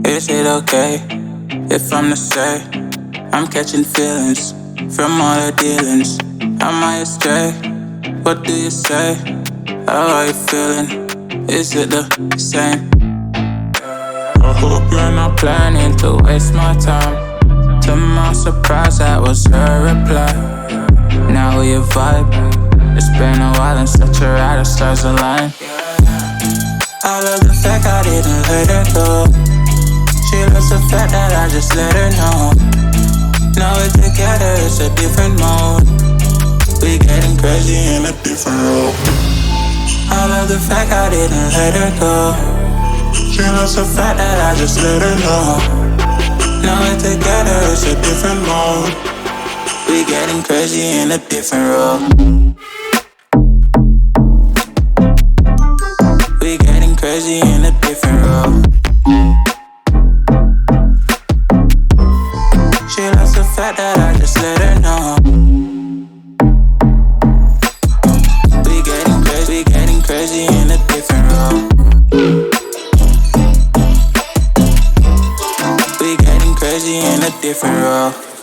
Is it okay if I'm to say I'm catching feelings from all the dealings? Am I astray? What do you say? How are you feeling? Is it the same? I hope you're not planning to waste my time. To my surprise, that was her reply. Now we vibe. It's been a while and such a ride, the stars align. I love the fact I didn't let her go. She loves the fact that I just let her know. Now we're together, it's a different mode. We getting crazy in a different role. I love the fact I didn't let her go. She loves the fact that I just let her know. Now we're together, it's a different mode. We getting crazy in a different role. We getting crazy in a different role. She loves the fact that I just let her know. We getting crazy in a different role. We getting crazy in a different role.